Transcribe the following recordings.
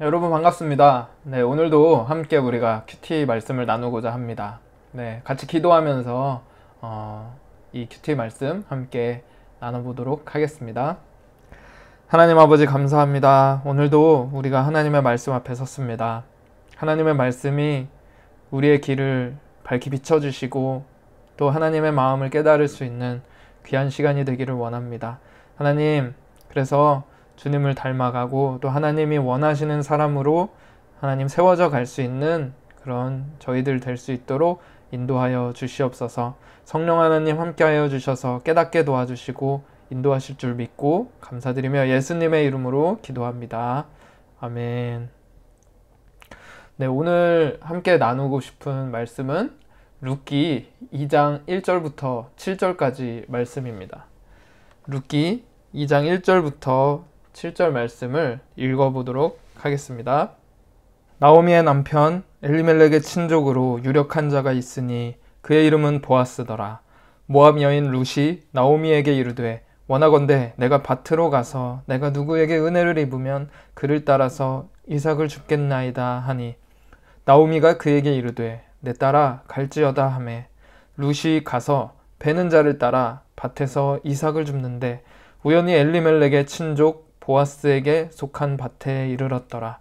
여러분 반갑습니다. 네, 오늘도 함께 우리가 큐티 말씀을 나누고자 합니다. 네, 같이 기도하면서 이 큐티 말씀 함께 나눠보도록 하겠습니다. 하나님 아버지 감사합니다. 오늘도 우리가 하나님의 말씀 앞에 섰습니다. 하나님의 말씀이 우리의 길을 밝히 비춰주시고 또 하나님의 마음을 깨달을 수 있는 귀한 시간이 되기를 원합니다. 하나님, 그래서 주님을 닮아가고 또 하나님이 원하시는 사람으로 하나님 세워져 갈 수 있는 그런 저희들 될 수 있도록 인도하여 주시옵소서. 성령 하나님 함께하여 주셔서 깨닫게 도와주시고 인도하실 줄 믿고 감사드리며 예수님의 이름으로 기도합니다. 아멘. 네, 오늘 함께 나누고 싶은 말씀은 룻기 2장 1절부터 7절까지 말씀입니다. 룻기 2장 1절부터 7절 말씀을 읽어보도록 하겠습니다. 나오미의 남편 엘리멜렉의 친족으로 유력한 자가 있으니 그의 이름은 보아스더라. 모압 여인 룻이 나오미에게 이르되 원하건대 내가 밭으로 가서 내가 누구에게 은혜를 입으면 그를 따라서 이삭을 줍겠나이다 하니 나오미가 그에게 이르되 내 딸아 갈지어다 하매 룻이 가서 베는 자를 따라 밭에서 이삭을 줍는데 우연히 엘리멜렉의 친족 보아스에게 속한 밭에 이르렀더라.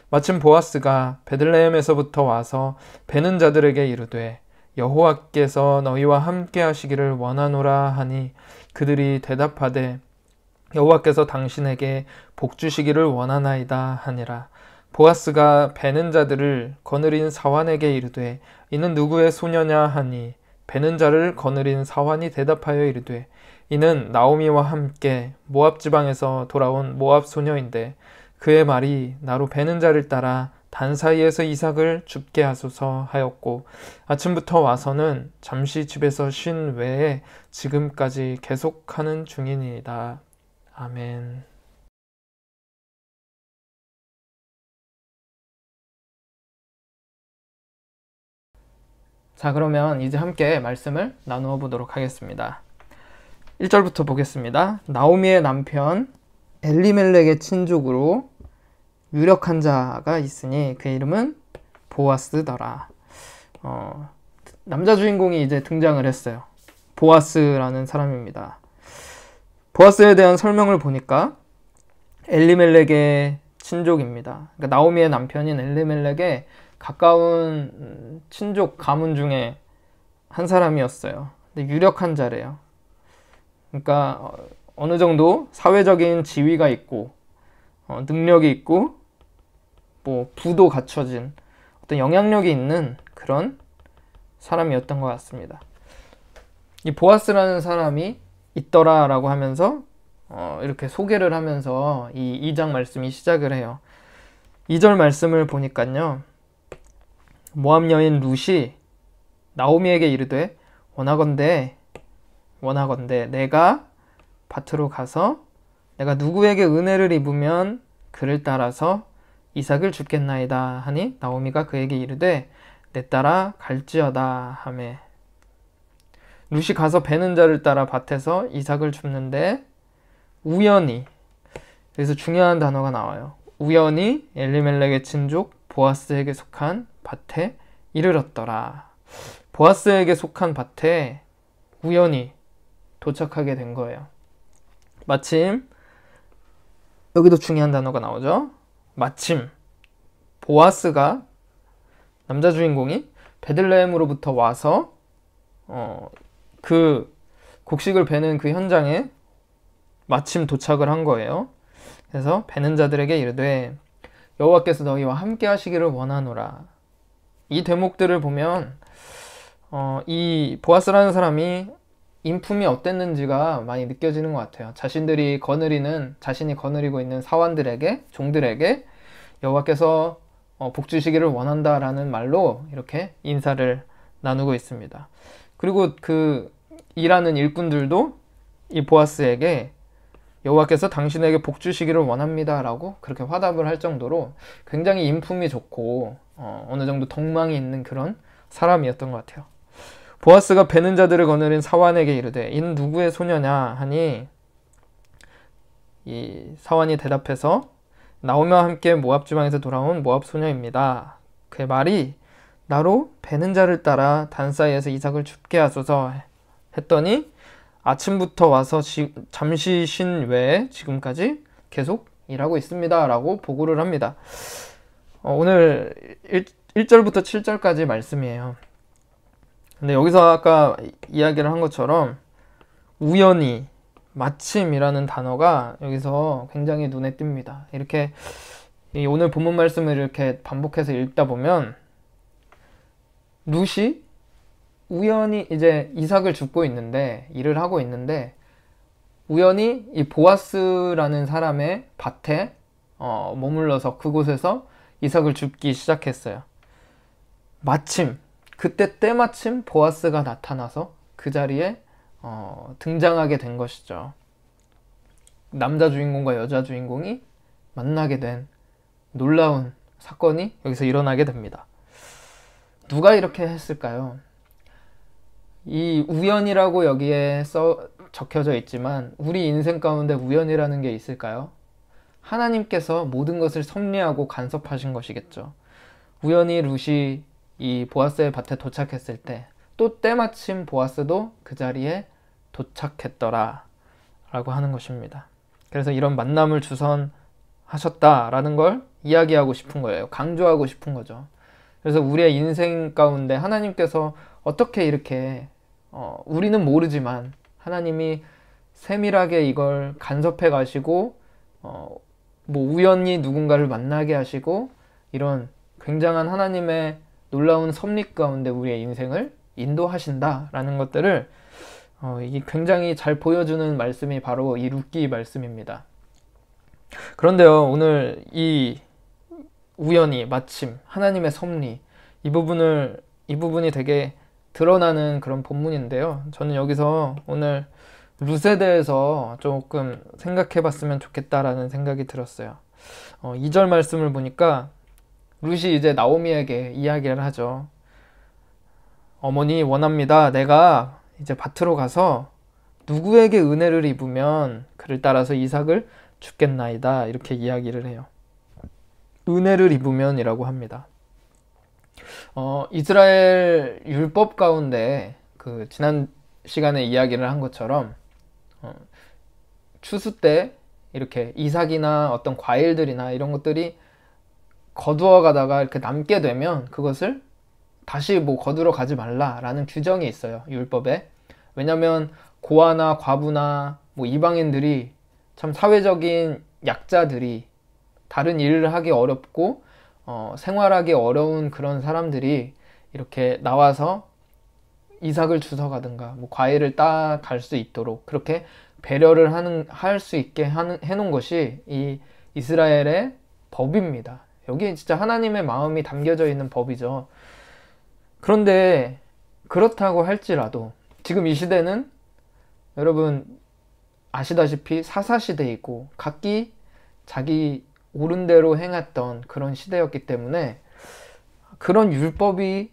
마침 보아스가 베들레헴에서부터 와서 베는 자들에게 이르되 여호와께서 너희와 함께 하시기를 원하노라 하니 그들이 대답하되 여호와께서 당신에게 복 주시기를 원하나이다 하니라. 보아스가 베는 자들을 거느린 사환에게 이르되 이는 누구의 소녀냐 하니 베는 자를 거느린 사환이 대답하여 이르되 이는 나오미와 함께 모압 지방에서 돌아온 모압 소녀인데 그의 말이 나로 베는 자를 따라 단 사이에서 이삭을 줍게 하소서 하였고 아침부터 와서는 잠시 집에서 쉰 외에 지금까지 계속하는 중이니이다. 아멘. 자, 그러면 이제 함께 말씀을 나누어 보도록 하겠습니다. 1절부터 보겠습니다. 나오미의 남편 엘리멜렉의 친족으로 유력한 자가 있으니 그 이름은 보아스더라. 남자 주인공이 이제 등장을 했어요. 보아스라는 사람입니다. 보아스에 대한 설명을 보니까 엘리멜렉의 친족입니다. 그러니까 나오미의 남편인 엘리멜렉의 가까운 친족 가문 중에 한 사람이었어요. 근데 유력한 자래요. 그러니까 어느 정도 사회적인 지위가 있고 능력이 있고 뭐 부도 갖춰진 어떤 영향력이 있는 그런 사람이었던 것 같습니다. 이 보아스라는 사람이 있더라 라고 하면서 이렇게 소개를 하면서 이 2장 말씀이 시작을 해요. 2절 말씀을 보니까요, 모압 여인 룻이 나오미에게 이르되 원하건대 내가 밭으로 가서 내가 누구에게 은혜를 입으면 그를 따라서 이삭을 줍겠나이다 하니 나오미가 그에게 이르되 내 딸아 갈지어다 하매 룻이 가서 베는 자를 따라 밭에서 이삭을 줍는데 우연히, 그래서 중요한 단어가 나와요. 우연히 엘리멜렉의 친족 보아스에게 속한 밭에 이르렀더라. 보아스에게 속한 밭에 우연히 도착하게 된 거예요. 마침, 여기도 중요한 단어가 나오죠. 마침 보아스가, 남자 주인공이 베들레헴으로부터 와서 그 곡식을 베는 그 현장에 마침 도착을 한 거예요. 그래서 베는 자들에게 이르되 여호와께서 너희와 함께 하시기를 원하노라. 이 대목들을 보면 이 보아스라는 사람이 인품이 어땠는지가 많이 느껴지는 것 같아요. 자신이 거느리고 있는 사환들에게, 종들에게 여호와께서 복 주시기를 원한다라는 말로 이렇게 인사를 나누고 있습니다. 그리고 그 일하는 일꾼들도 이 보아스에게 여호와께서 당신에게 복 주시기를 원합니다 라고 그렇게 화답을 할 정도로 굉장히 인품이 좋고 어느 정도 덕망이 있는 그런 사람이었던 것 같아요. 보아스가 베는 자들을 거느린 사환에게 이르되 이는 누구의 소녀냐 하니 이 사환이 대답해서 나오미와 함께 모압 지방에서 돌아온 모압 소녀입니다. 그의 말이 나로 베는 자를 따라 단 사이에서 이삭을 줍게 하소서 했더니 아침부터 와서 잠시 쉰 외에 지금까지 계속 일하고 있습니다. 라고 보고를 합니다. 오늘 1절부터 7절까지 말씀이에요. 근데 여기서 아까 이야기를 한 것처럼 우연히, 마침이라는 단어가 여기서 굉장히 눈에 띕니다. 이렇게 오늘 본문 말씀을 이렇게 반복해서 읽다 보면 룻이 우연히 이제 이삭을 줍고 있는데, 일을 하고 있는데 우연히 이 보아스라는 사람의 밭에 머물러서 그곳에서 이삭을 줍기 시작했어요. 마침 그때 때마침 보아스가 나타나서 그 자리에 등장하게 된 것이죠. 남자 주인공과 여자 주인공이 만나게 된 놀라운 사건이 여기서 일어나게 됩니다. 누가 이렇게 했을까요? 이 우연이라고 여기에 적혀져 있지만 우리 인생 가운데 우연이라는 게 있을까요? 하나님께서 모든 것을 섭리하고 간섭하신 것이겠죠. 우연히 룻이 이 보아스의 밭에 도착했을 때 또 때마침 보아스도 그 자리에 도착했더라 라고 하는 것입니다. 그래서 이런 만남을 주선하셨다라는 걸 이야기하고 싶은 거예요. 강조하고 싶은 거죠. 그래서 우리의 인생 가운데 하나님께서 어떻게 이렇게 우리는 모르지만 하나님이 세밀하게 이걸 간섭해 가시고 뭐 우연히 누군가를 만나게 하시고 이런 굉장한 하나님의 놀라운 섭리 가운데 우리의 인생을 인도하신다라는 것들을 이게 굉장히 잘 보여주는 말씀이 바로 이 룻기 말씀입니다. 그런데요, 오늘 이 우연히, 마침, 하나님의 섭리 이 부분이 되게 드러나는 그런 본문인데요. 저는 여기서 오늘 룻에 대해서 조금 생각해 봤으면 좋겠다라는 생각이 들었어요. 2절 말씀을 보니까 룻이 이제 나오미에게 이야기를 하죠. 어머니 원합니다. 내가 이제 밭으로 가서 누구에게 은혜를 입으면 그를 따라서 이삭을 줍겠나이다. 이렇게 이야기를 해요. 은혜를 입으면 이라고 합니다. 이스라엘 율법 가운데 그 지난 시간에 이야기를 한 것처럼 추수 때 이렇게 이삭이나 어떤 과일들이나 이런 것들이 거두어 가다가 이렇게 남게 되면 그것을 다시 뭐 거두러 가지 말라라는 규정이 있어요. 율법에. 왜냐면 고아나 과부나 뭐 이방인들이 참 사회적인 약자들이 다른 일을 하기 어렵고 생활하기 어려운 그런 사람들이 이렇게 나와서 이삭을 주워가든가 뭐 과일을 따 갈 수 있도록 그렇게 배려를 할 수 있게 해놓은 것이 이 이스라엘의 법입니다. 여기 진짜 하나님의 마음이 담겨져 있는 법이죠. 그런데 그렇다고 할지라도 지금 이 시대는 여러분 아시다시피 사사시대이고 각기 자기 옳은 대로 행했던 그런 시대였기 때문에 그런 율법이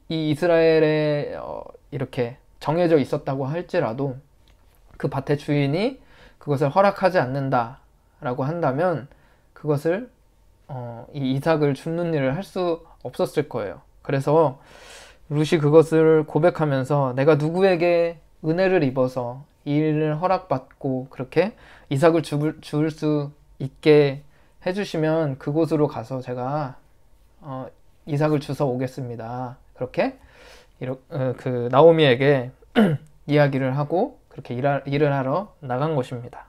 이 이스라엘에 이렇게 정해져 있었다고 할지라도 그 밭의 주인이 그것을 허락하지 않는다라고 한다면 그것을 이 이삭을 줍는 일을 할 수 없었을 거예요. 그래서 룻이 그것을 고백하면서 내가 누구에게 은혜를 입어서 이 일을 허락받고 그렇게 이삭을 줄 수 있게 해주시면 그곳으로 가서 제가 이삭을 주워 오겠습니다. 그렇게 그 나오미에게 이야기를 하고 그렇게 일을 하러 나간 것입니다.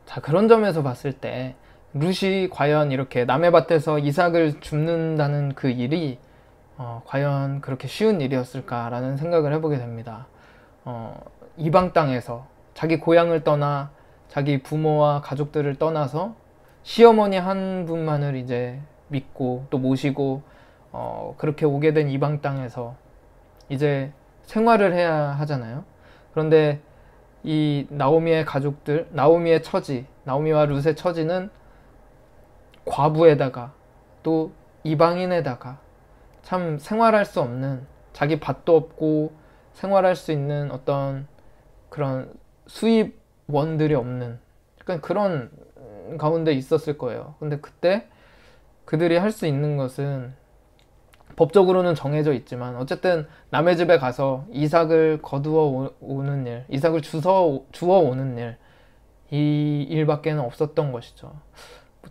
자, 그런 점에서 봤을 때 룻이 과연 이렇게 남의 밭에서 이삭을 줍는다는 그 일이 과연 그렇게 쉬운 일이었을까라는 생각을 해보게 됩니다. 이방 땅에서 자기 고향을 떠나 자기 부모와 가족들을 떠나서 시어머니 한 분만을 이제 믿고 또 모시고 그렇게 오게 된 이방 땅에서 이제 생활을 해야 하잖아요. 그런데 이 나오미의 가족들, 나오미의 처지, 나오미와 룻의 처지는 과부에다가 또 이방인에다가 참 생활할 수 없는, 자기 밭도 없고 생활할 수 있는 어떤 그런 수입원들이 없는 약간 그런 가운데 있었을 거예요. 근데 그때 그들이 할 수 있는 것은 법적으로는 정해져 있지만 어쨌든 남의 집에 가서 이삭을 거두어 오는 일, 이삭을 주워 오는 일, 이 일밖에는 없었던 것이죠.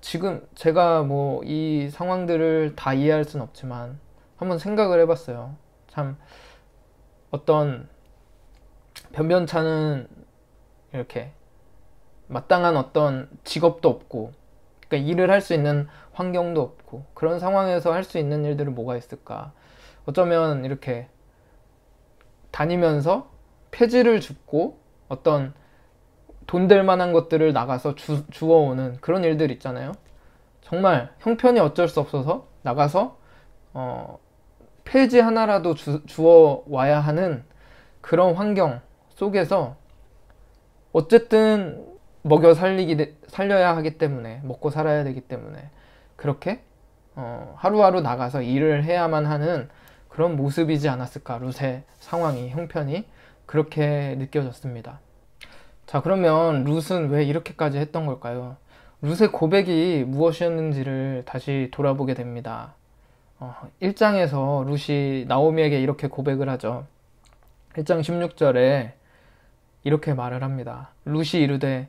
지금 제가 뭐 이 상황들을 다 이해할 순 없지만 한번 생각을 해봤어요. 참 어떤 변변찮은 이렇게 마땅한 어떤 직업도 없고, 그러니까 일을 할 수 있는 환경도 없고, 그런 상황에서 할 수 있는 일들은 뭐가 있을까? 어쩌면 이렇게 다니면서 폐지를 줍고 어떤 돈 될 만한 것들을 나가서 주워오는 그런 일들 있잖아요. 정말 형편이 어쩔 수 없어서 나가서 폐지 하나라도 주워 와야 하는 그런 환경 속에서 어쨌든 살려야 하기 때문에, 먹고 살아야 되기 때문에 그렇게 하루하루 나가서 일을 해야만 하는 그런 모습이지 않았을까. 룻의 상황이, 형편이 그렇게 느껴졌습니다. 자, 그러면 룻은 왜 이렇게까지 했던 걸까요? 룻의 고백이 무엇이었는지를 다시 돌아보게 됩니다. 1장에서 룻이 나오미에게 이렇게 고백을 하죠. 1장 16절에 이렇게 말을 합니다. 룻이 이르되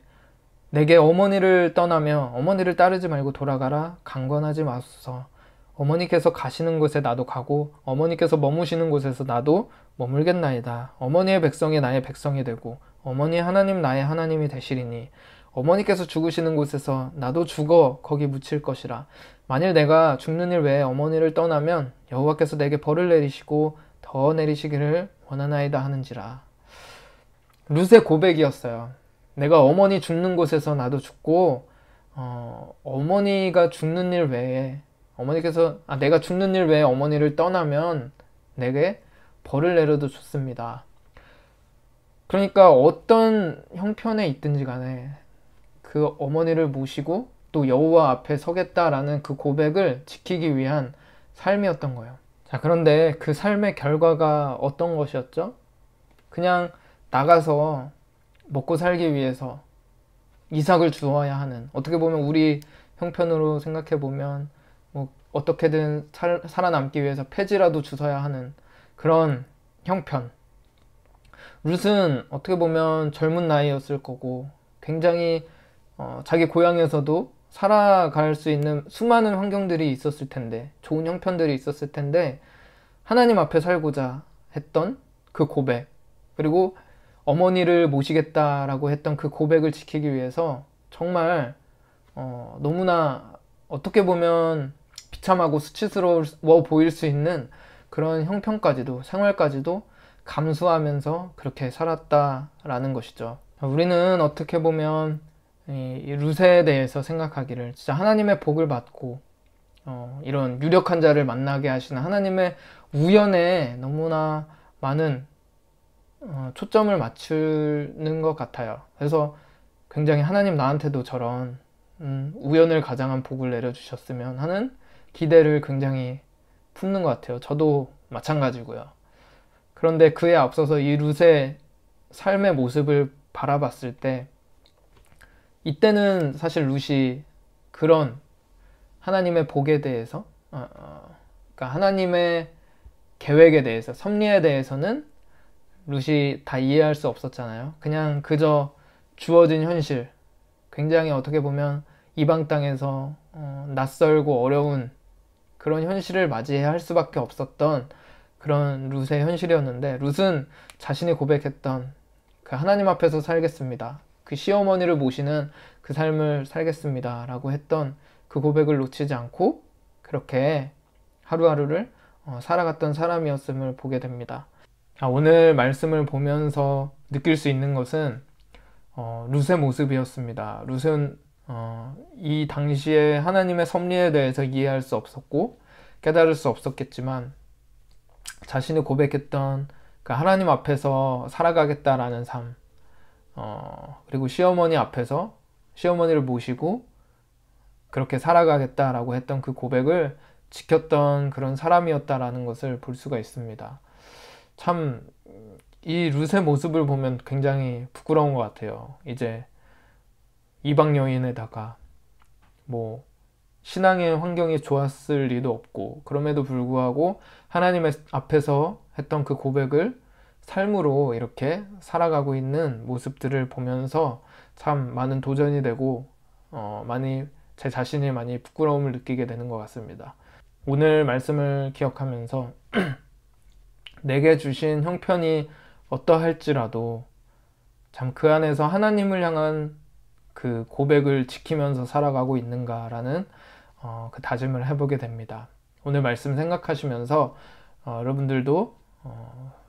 내게 어머니를 떠나며 어머니를 따르지 말고 돌아가라. 강권하지 마소서. 어머니께서 가시는 곳에 나도 가고 어머니께서 머무시는 곳에서 나도 머물겠나이다. 어머니의 백성이 나의 백성이 되고 어머니 하나님 나의 하나님이 되시리니 어머니께서 죽으시는 곳에서 나도 죽어 거기 묻힐 것이라. 만일 내가 죽는 일 외에 어머니를 떠나면 여호와께서 내게 벌을 내리시고 더 내리시기를 원하나이다 하는지라. 룻의 고백이었어요. 내가 어머니 죽는 곳에서 나도 죽고 어머니가 죽는 일 외에 내가 죽는 일 외에 어머니를 떠나면 내게 벌을 내려도 좋습니다. 그러니까 어떤 형편에 있든지 간에 그 어머니를 모시고 또 여호와 앞에 서겠다라는 그 고백을 지키기 위한 삶이었던 거예요. 자, 그런데 그 삶의 결과가 어떤 것이었죠? 그냥 나가서 먹고 살기 위해서 이삭을 주어야 하는, 어떻게 보면 우리 형편으로 생각해 보면 뭐 어떻게든 살아남기 위해서 폐지라도 주워야 하는 그런 형편. 룻은 어떻게 보면 젊은 나이였을 거고 굉장히 자기 고향에서도 살아갈 수 있는 수많은 환경들이 있었을 텐데, 좋은 형편들이 있었을 텐데, 하나님 앞에 살고자 했던 그 고백, 그리고 어머니를 모시겠다라고 했던 그 고백을 지키기 위해서 정말 너무나 어떻게 보면 비참하고 수치스러워 보일 수 있는 그런 형편까지도, 생활까지도 감수하면서 그렇게 살았다라는 것이죠. 우리는 어떻게 보면 이 룻에 대해서 생각하기를, 진짜 하나님의 복을 받고 이런 유력한 자를 만나게 하시는 하나님의 우연에 너무나 많은 초점을 맞추는 것 같아요. 그래서 굉장히 하나님 나한테도 저런 우연을 가장한 복을 내려주셨으면 하는 기대를 굉장히 품는 것 같아요. 저도 마찬가지고요. 그런데 그에 앞서서 이 룻의 삶의 모습을 바라봤을 때, 이때는 사실 룻이 그런 하나님의 복에 대해서, 그러니까 하나님의 계획에 대해서, 섭리에 대해서는 룻이 다 이해할 수 없었잖아요. 그냥 그저 주어진 현실, 굉장히 어떻게 보면 이방 땅에서 낯설고 어려운 그런 현실을 맞이해야 할 수밖에 없었던 그런 룻의 현실이었는데, 룻은 자신이 고백했던 그 하나님 앞에서 살겠습니다, 그 시어머니를 모시는 그 삶을 살겠습니다 라고 했던 그 고백을 놓치지 않고 그렇게 하루하루를 살아갔던 사람이었음을 보게 됩니다. 오늘 말씀을 보면서 느낄 수 있는 것은 룻의 모습이었습니다. 룻은 이 당시에 하나님의 섭리에 대해서 이해할 수 없었고 깨달을 수 없었겠지만, 자신이 고백했던 그 하나님 앞에서 살아가겠다라는 삶, 그리고 시어머니 앞에서 시어머니를 모시고 그렇게 살아가겠다라고 했던 그 고백을 지켰던 그런 사람이었다라는 것을 볼 수가 있습니다. 참 이 룻의 모습을 보면 굉장히 부끄러운 것 같아요. 이제 이방 여인에다가 뭐 신앙의 환경이 좋았을 리도 없고, 그럼에도 불구하고 하나님의 앞에서 했던 그 고백을 삶으로 이렇게 살아가고 있는 모습들을 보면서 참 많은 도전이 되고 많이 제 자신이 많이 부끄러움을 느끼게 되는 것 같습니다. 오늘 말씀을 기억하면서 내게 주신 형편이 어떠할지라도 참 그 안에서 하나님을 향한 그 고백을 지키면서 살아가고 있는가라는 그 다짐을 해보게 됩니다. 오늘 말씀 생각하시면서 여러분들도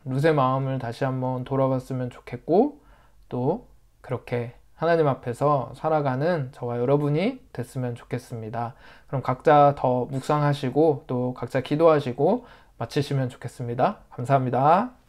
룻의 마음을 다시 한번 돌아봤으면 좋겠고, 또 그렇게 하나님 앞에서 살아가는 저와 여러분이 됐으면 좋겠습니다. 그럼 각자 더 묵상하시고 또 각자 기도하시고 마치시면 좋겠습니다. 감사합니다.